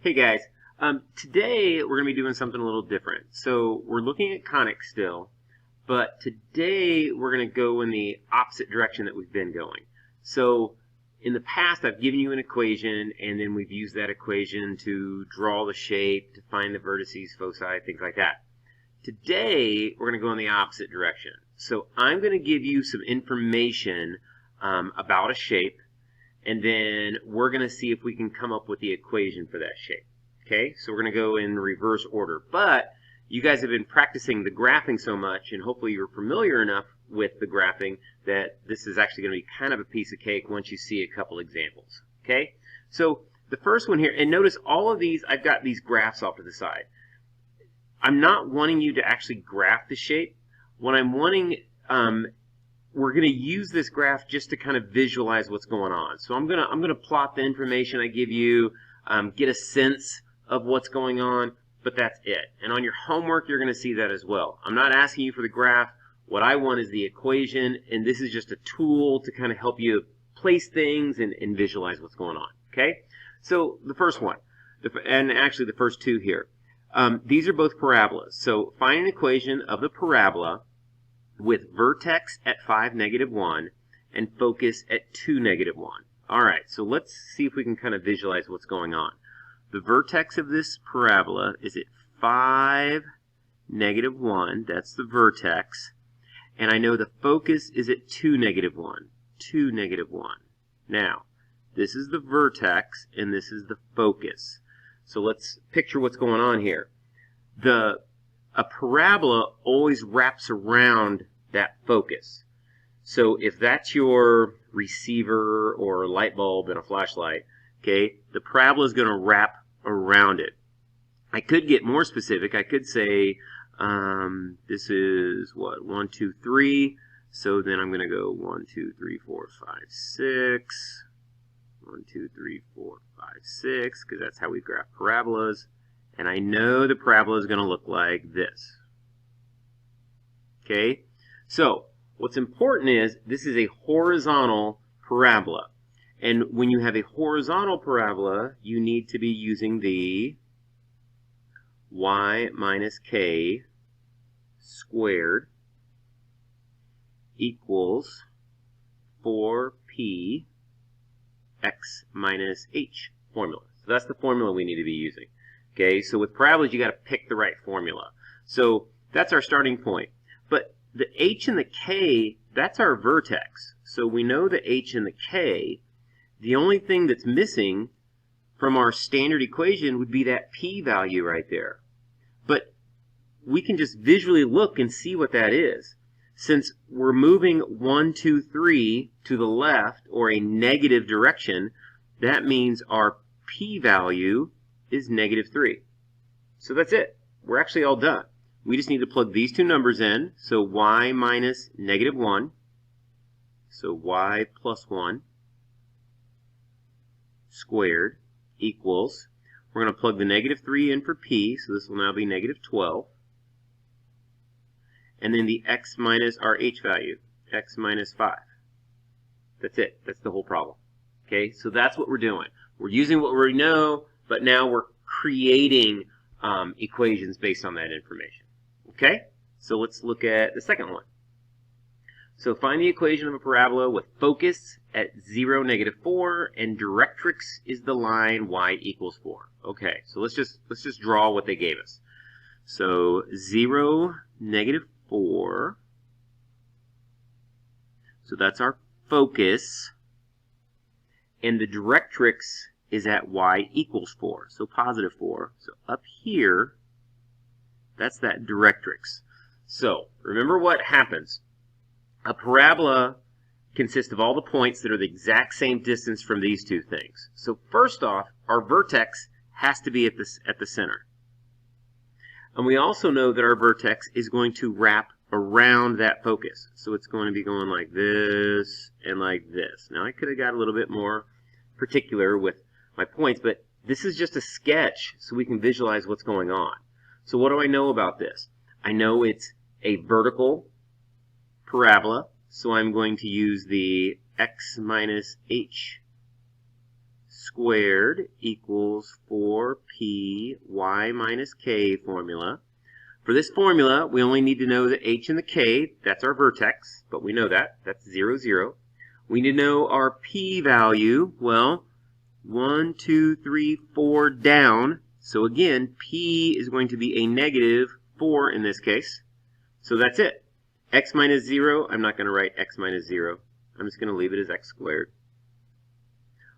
Hey guys, today we're going to be doing something a little different. So we're looking at conics still, but today we're going to go in the opposite direction that we've been going. So in the past I've given you an equation and then we've used that equation to draw the shape, to find the vertices, foci, things like that. Today we're going to go in the opposite direction. So I'm going to give you some information about a shape, and then we're going to see if we can come up with the equation for that shape. Okay, so we're going to go in reverse order. But you guys have been practicing the graphing so much, and hopefully you're familiar enough with the graphing that this is actually going to be kind of a piece of cake once you see a couple examples. Okay, so the first one here, and notice all of these, I've got these graphs off to the side. I'm not wanting you to actually graph the shape. What I'm wanting, we're going to use this graph just to kind of visualize what's going on. So I'm gonna plot the information I give you, get a sense of what's going on, but that's it. And on your homework, you're going to see that as well. I'm not asking you for the graph. What I want is the equation, and this is just a tool to kind of help you place things and visualize what's going on. Okay? So the first one, and actually the first two here, these are both parabolas. So find an equation of the parabola with vertex at 5, -1, and focus at 2, -1. All right, so let's see if we can kind of visualize what's going on. The vertex of this parabola is at 5, -1. That's the vertex. And I know the focus is at 2, -1. 2, -1. Now, this is the vertex, and this is the focus. So let's picture what's going on here. A parabola always wraps around that focus. So if that's your receiver or light bulb and a flashlight, okay, the parabola is going to wrap around it. I could get more specific. I could say this is what, 1, 2, 3. So then I'm going to go 1, 2, 3, 4, 5, 6. 1, 2, 3, 4, 5, 6, because that's how we graph parabolas. And I know the parabola is going to look like this. Okay? So, what's important is this is a horizontal parabola. And when you have a horizontal parabola, you need to be using the y minus k squared equals 4p x minus h formula. So that's the formula we need to be using. Okay, so with parabolas, you got to pick the right formula. So that's our starting point. But the h and the k, that's our vertex. So we know the h and the k. The only thing that's missing from our standard equation would be that p value right there. But we can just visually look and see what that is. Since we're moving 1, 2, 3 to the left, or a negative direction, that means our p value is -3. So that's it. We're actually all done. We just need to plug these two numbers in. So y minus -1. So y plus 1 squared equals, we're going to plug the -3 in for p, so this will now be -12. And then the x minus our h value, x minus 5. That's it. That's the whole problem. Okay, so that's what we're doing. We're using what we already know, but now we're creating equations based on that information. Okay, so let's look at the second one. So find the equation of a parabola with focus at 0, -4, and directrix is the line y equals 4. Okay, so let's just draw what they gave us. So 0, -4. So that's our focus. And the directrix is at y equals 4, so +4. So up here, that's that directrix. So remember what happens. A parabola consists of all the points that are the exact same distance from these two things. So first off, our vertex has to be at the center. And we also know that our vertex is going to wrap around that focus. So it's going to be going like this and like this. Now I could have got a little bit more particular with my points, but this is just a sketch so we can visualize what's going on. So what do I know about this? I know it's a vertical parabola, so I'm going to use the x minus h squared equals 4p y minus k formula. For this formula, we only need to know the h and the k. That's our vertex, but we know that. That's 0, 0. We need to know our p value. Well, 1, 2, 3, 4 down. So again, p is going to be a negative 4 in this case. So that's it. X minus 0, I'm not going to write x minus 0. I'm just going to leave it as x squared.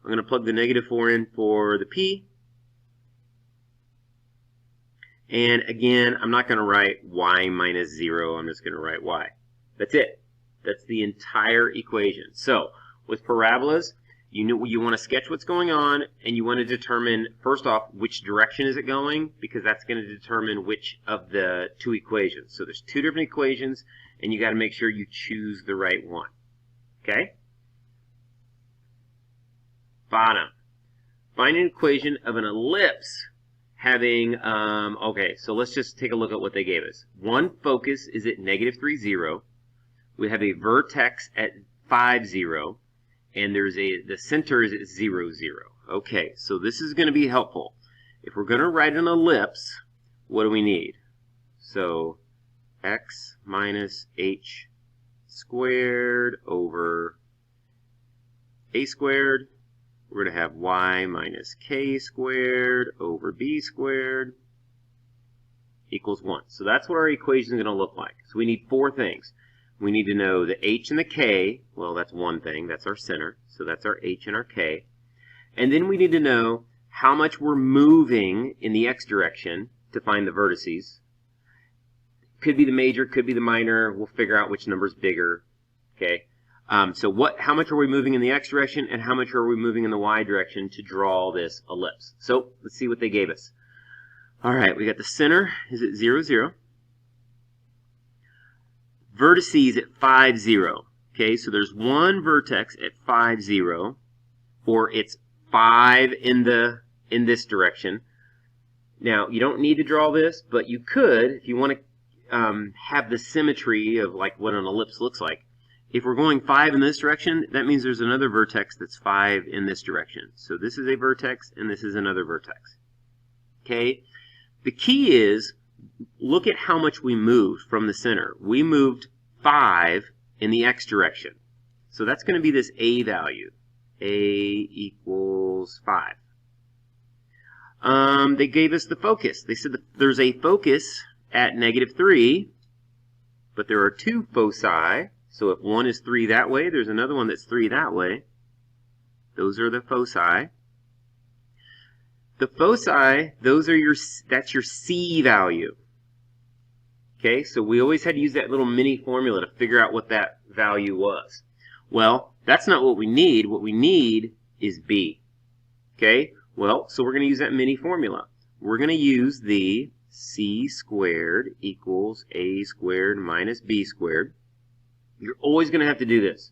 I'm going to plug the negative 4 in for the p. And again, I'm not going to write y minus 0. I'm just going to write y. That's it. That's the entire equation. So with parabolas, you want to sketch what's going on, and you want to determine, first off, which direction is it going, because that's going to determine which of the two equations. So there's two different equations, and you got to make sure you choose the right one. Okay? Bottom. Find an equation of an ellipse having, okay, so let's just take a look at what they gave us. One focus is at negative 3, 0. We have a vertex at 5, 0. And the center is at 0, 0. Okay, so this is going to be helpful. If we're going to write an ellipse, what do we need? So x minus h squared over a squared. We're going to have y minus k squared over b squared equals 1. So that's what our equation is going to look like. So we need four things. We need to know the h and the k. Well, that's one thing. That's our center. So that's our h and our k. And then we need to know how much we're moving in the x direction to find the vertices. Could be the major, could be the minor. We'll figure out which number is bigger. Okay. So how much are we moving in the x direction, and how much are we moving in the y direction to draw this ellipse? So let's see what they gave us. All right, we got the center is at 0, 0. Vertices at 5, 0. Okay, so there's one vertex at 5, 0, or it's 5 in this direction. Now, you don't need to draw this, but you could if you want to have the symmetry of like what an ellipse looks like. If we're going 5 in this direction, that means there's another vertex that's 5 in this direction. So this is a vertex, and this is another vertex. Okay? The key is, look at how much we moved from the center. We moved 5 in the x direction. So that's going to be this a value. A equals 5. They gave us the focus. They said that there's a focus at negative 3, but there are two foci. So if one is 3 that way, there's another one that's 3 that way. Those are the foci. The foci, that's your C value. Okay, so we always had to use that little mini formula to figure out what that value was. Well, that's not what we need. What we need is B. Okay, well, so we're going to use that mini formula. We're going to use the C squared equals A squared minus B squared. You're always going to have to do this.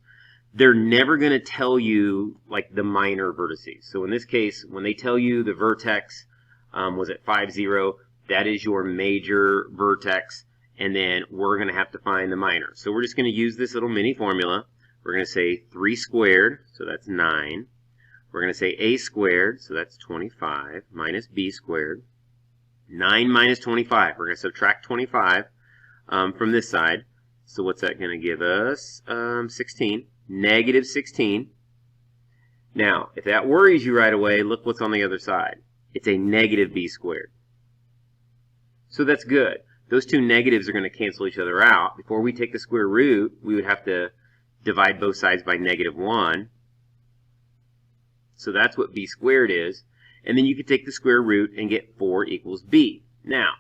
They're never going to tell you like the minor vertices. So in this case, when they tell you the vertex was at 5, 0, that is your major vertex, and then we're going to have to find the minor. So we're just going to use this little mini formula. We're going to say 3 squared, so that's 9. We're going to say A squared, so that's 25, minus B squared. 9 minus 25. We're going to subtract 25 from this side. So what's that going to give us? 16. Negative 16. Now, if that worries you right away, look what's on the other side. It's a negative b squared. So that's good. Those two negatives are going to cancel each other out. Before we take the square root, we would have to divide both sides by negative 1. So that's what b squared is. And then you could take the square root and get 4 equals b. Now,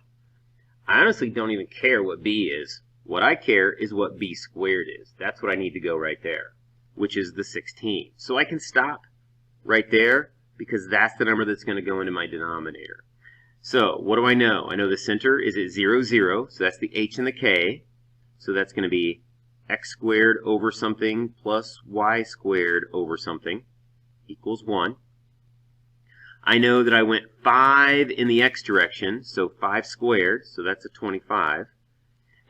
I honestly don't even care what b is. What I care is what b squared is. That's what I need to go right there, which is the 16. So I can stop right there because that's the number that's going to go into my denominator. So what do I know? I know the center is at 0, 0, so that's the h and the k. So that's going to be x squared over something plus y squared over something equals 1. I know that I went 5 in the x direction, so 5 squared, so that's a 25.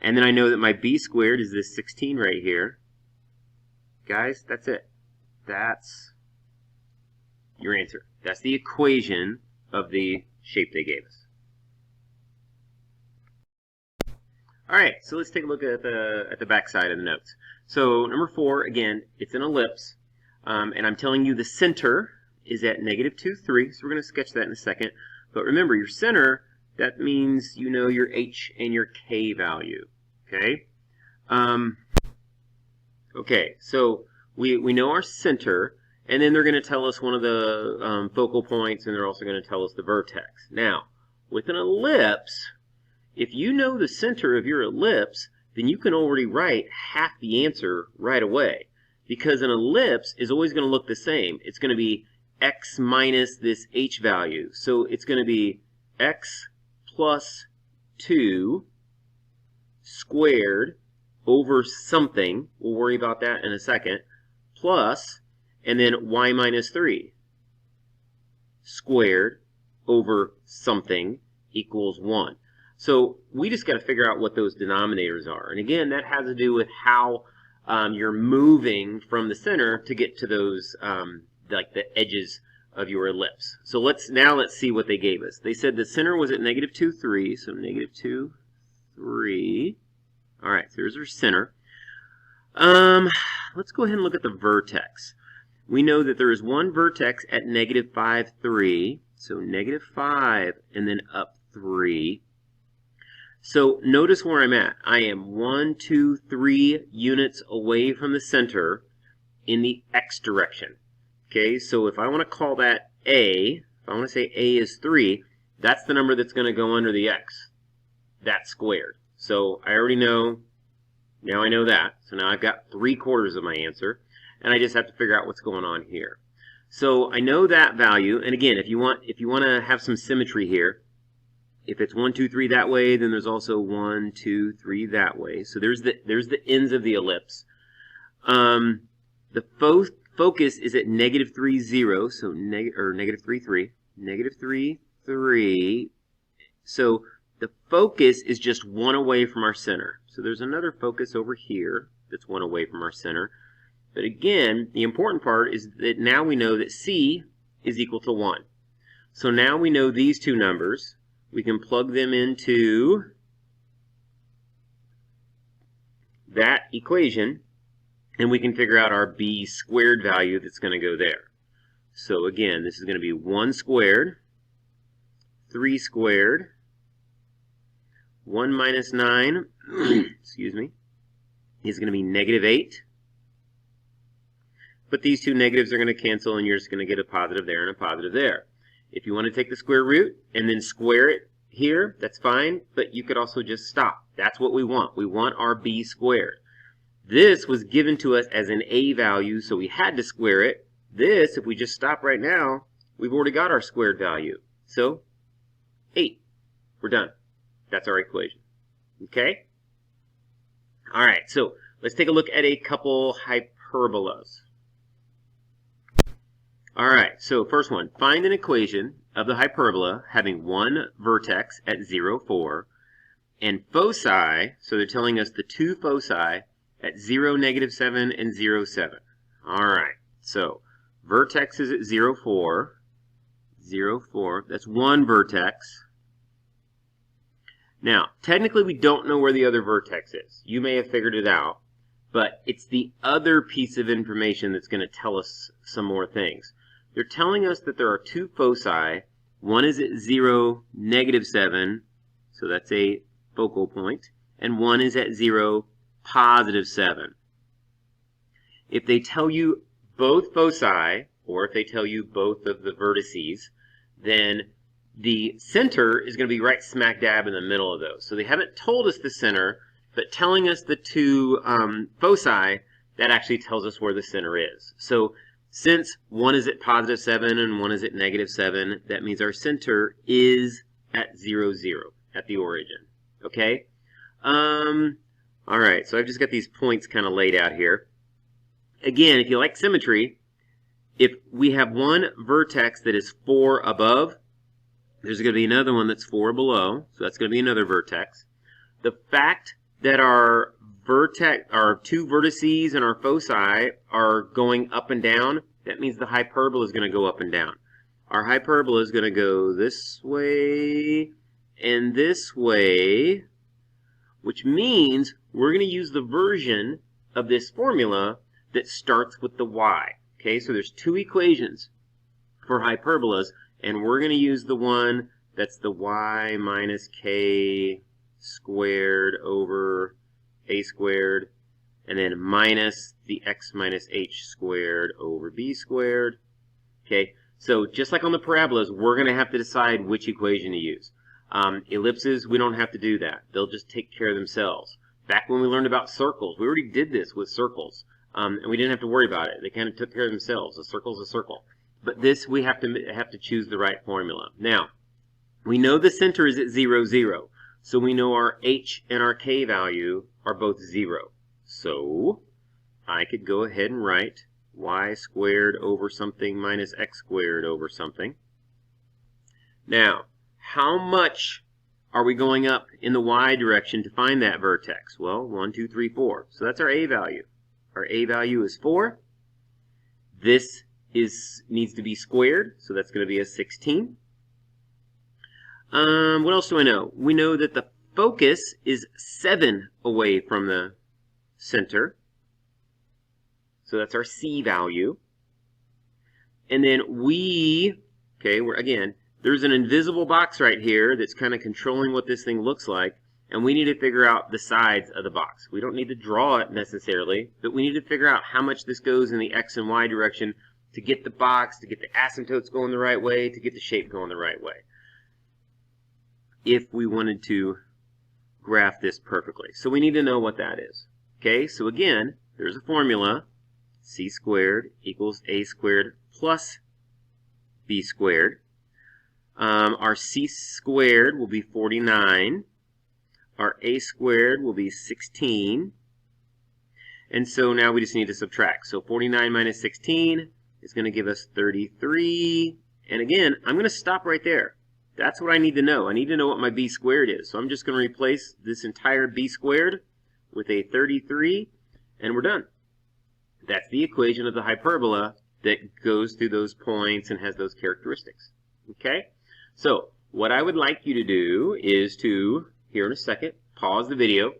And then I know that my b squared is this 16 right here. Guys, that's it. That's your answer. That's the equation of the shape they gave us. All right, so let's take a look at the back side of the notes. So number 4, again, it's an ellipse, and I'm telling you the center is at -2, 3. So we're going to sketch that in a second. But remember, your center, that means you know your h and your k value. Okay. Okay, so we know our center, and then they're going to tell us one of the focal points, and they're also going to tell us the vertex. Now, with an ellipse, if you know the center of your ellipse, then you can already write half the answer right away, because an ellipse is always going to look the same. It's going to be x minus this h value. So it's going to be x plus 2 squared over something, we'll worry about that in a second, plus, and then y minus 3 squared over something equals 1. So we just got to figure out what those denominators are. And again, that has to do with how you're moving from the center to get to those, like the edges of your ellipse. So let's see what they gave us. They said the center was at -2, 3, so -2, 3. All right, so here's our center. Let's go ahead and look at the vertex. We know that there is one vertex at -5, 3. So -5 and then up 3. So notice where I'm at. I am 1, 2, 3 units away from the center in the x direction. Okay, so if I want to call that A, if I want to say A is 3, that's the number that's going to go under the x. That's squared. So I already know, now I know that. So now I've got 3/4 of my answer, and I just have to figure out what's going on here. So I know that value, and again, if you want to have some symmetry here, if it's 1, 2, 3 that way, then there's also 1, 2, 3 that way. So there's the ends of the ellipse. The focus is at -3, 0, so -3, 3, -3, 3. So the focus is just 1 away from our center. So there's another focus over here that's 1 away from our center. But again, the important part is that now we know that C is equal to 1. So now we know these two numbers. We can plug them into that equation, and we can figure out our b squared value that's going to go there. So again, this is going to be 1 squared, 3 squared, 1 minus 9, excuse me, is going to be -8. But these two negatives are going to cancel, and you're just going to get a positive there and a positive there. If you want to take the square root and then square it here, that's fine, but you could also just stop. That's what we want. We want our b squared. This was given to us as an a value, so we had to square it. This, if we just stop right now, we've already got our squared value. So, 8. We're done. That's our equation. Okay? All right, so let's take a look at a couple hyperbolas. All right, so first one, find an equation of the hyperbola having one vertex at 0, 4, and foci, so they're telling us the two foci at 0, -7, and 0, 7. All right, so vertex is at 0, 4, 0, 4, that's one vertex. Now, technically we don't know where the other vertex is. You may have figured it out, but it's the other piece of information that's going to tell us some more things. They're telling us that there are two foci. One is at 0, -7, so that's a focal point, and one is at 0, +7. If they tell you both foci, or if they tell you both of the vertices, then the center is going to be right smack dab in the middle of those. So they haven't told us the center, but telling us the two foci, that actually tells us where the center is. So since one is at +7 and one is at -7, that means our center is at 0, 0, at the origin. Okay? All right, so I've just got these points kind of laid out here. Again, if you like symmetry, if we have one vertex that is 4 above, there's going to be another one that's 4 below, so that's going to be another vertex. The fact that our two vertices and our foci are going up and down, That means the hyperbola is going to go up and down. Our hyperbola is going to go this way and this way, which means we're going to use the version of this formula that starts with the y. Okay, so there's two equations for hyperbolas, and we're going to use the one that's the y minus k squared over a squared, and then minus the x minus h squared over b squared. Okay, so just like on the parabolas, we're going to have to decide which equation to use. Ellipses, we don't have to do that. They'll just take care of themselves. Back when we learned about circles, we already did this with circles, and we didn't have to worry about it. They kind of took care of themselves. A circle's a circle. But this, we have to choose the right formula. Now, we know the center is at 0, 0. So we know our h and our k value are both 0. So I could go ahead and write y squared over something minus x squared over something. Now, how much are we going up in the y direction to find that vertex? Well, 1, 2, 3, 4. So that's our a value. Our a value is 4. This needs to be squared, so that's going to be a 16. What else do I know? We know that the focus is 7 away from the center. So that's our C value. And then again, there's an invisible box right here that's kind of controlling what this thing looks like, and we need to figure out the sides of the box. We don't need to draw it necessarily, but we need to figure out how much this goes in the x and y direction to get the box, to get the asymptotes going the right way, to get the shape going the right way, if we wanted to graph this perfectly. So we need to know what that is. Okay, so again, there's a formula. C squared equals a squared plus b squared. Our c squared will be 49. Our a squared will be 16. And so now we just need to subtract. So 49 minus 16 is going to give us 33. And again, I'm going to stop right there. That's what I need to know. I need to know what my b squared is. So I'm just going to replace this entire b squared with a 33, and we're done. That's the equation of the hyperbola that goes through those points and has those characteristics. Okay? So what I would like you to do is to, here in a second, pause the video,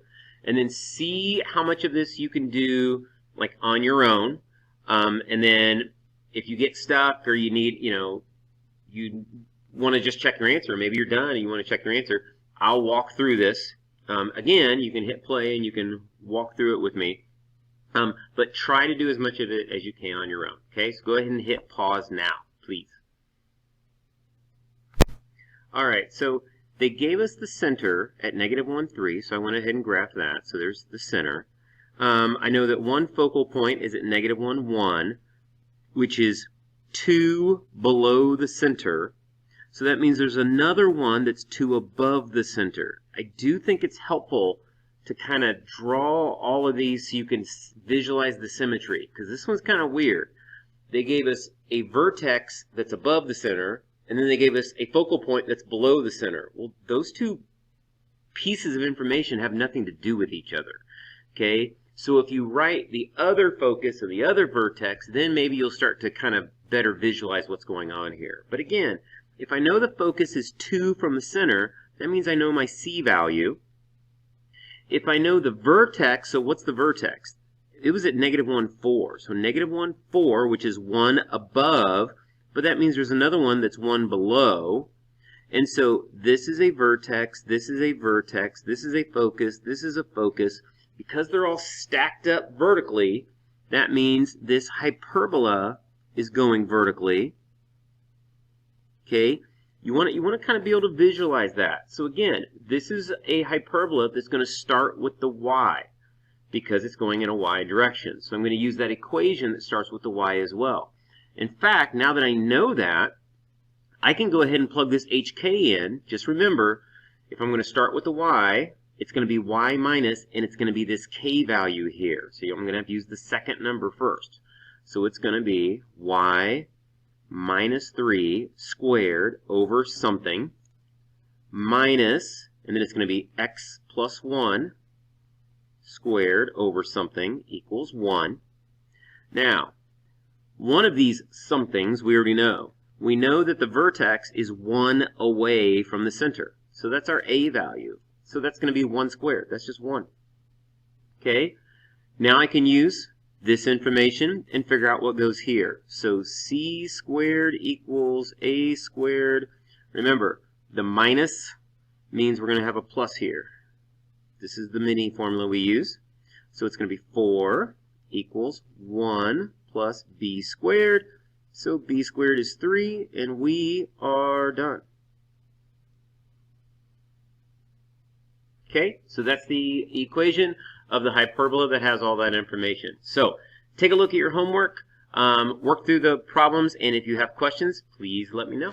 and then see how much of this you can do like on your own. And then if you get stuck or you need, you want to just check your answer, maybe you're done and you want to check your answer, I'll walk through this. Again, you can hit play and you can walk through it with me. But try to do as much of it as you can on your own. Okay, so go ahead and hit pause now, please. All right, so they gave us the center at -1, 3, so I went ahead and graphed that. So there's the center. I know that one focal point is at -1, 1, which is 2 below the center. So that means there's another one that's 2 above the center. I do think it's helpful to kind of draw all of these so you can visualize the symmetry, because this one's kind of weird. They gave us a vertex that's above the center, and then they gave us a focal point that's below the center. Well, those two pieces of information have nothing to do with each other. Okay, so if you write the other focus and the other vertex, then maybe you'll start to kind of better visualize what's going on here. But again, if I know the focus is 2 from the center, that means I know my C value. If I know the vertex, so what's the vertex? It was at -1, 4. So -1, 4, which is 1 above, but that means there's another one that's 1 below. And so this is a vertex, this is a vertex, this is a focus, this is a focus. Because they're all stacked up vertically, that means this hyperbola is going vertically. Okay? You want to kind of be able to visualize that. So again, this is a hyperbola that's going to start with the y because it's going in a y direction. So I'm going to use that equation that starts with the y as well. In fact, now that I know that, I can go ahead and plug this hk in. Just remember, if I'm going to start with the y, it's going to be y minus, and it's going to be this k value here. So I'm going to have to use the second number first. So it's going to be y minus 3 squared over something minus, and then it's going to be x plus 1 squared over something equals 1. Now, One of these somethings we already know. We know that the vertex is 1 away from the center. So that's our a value. So that's going to be 1 squared. That's just 1. Okay? Now I can use this information and figure out what goes here. So c squared equals a squared. Remember, the minus means we're going to have a plus here. This is the mini formula we use. So it's going to be 4 equals 1 plus b squared. So b squared is 3, and we are done. Okay, so that's the equation of the hyperbola that has all that information. So take a look at your homework, work through the problems, and if you have questions, please let me know.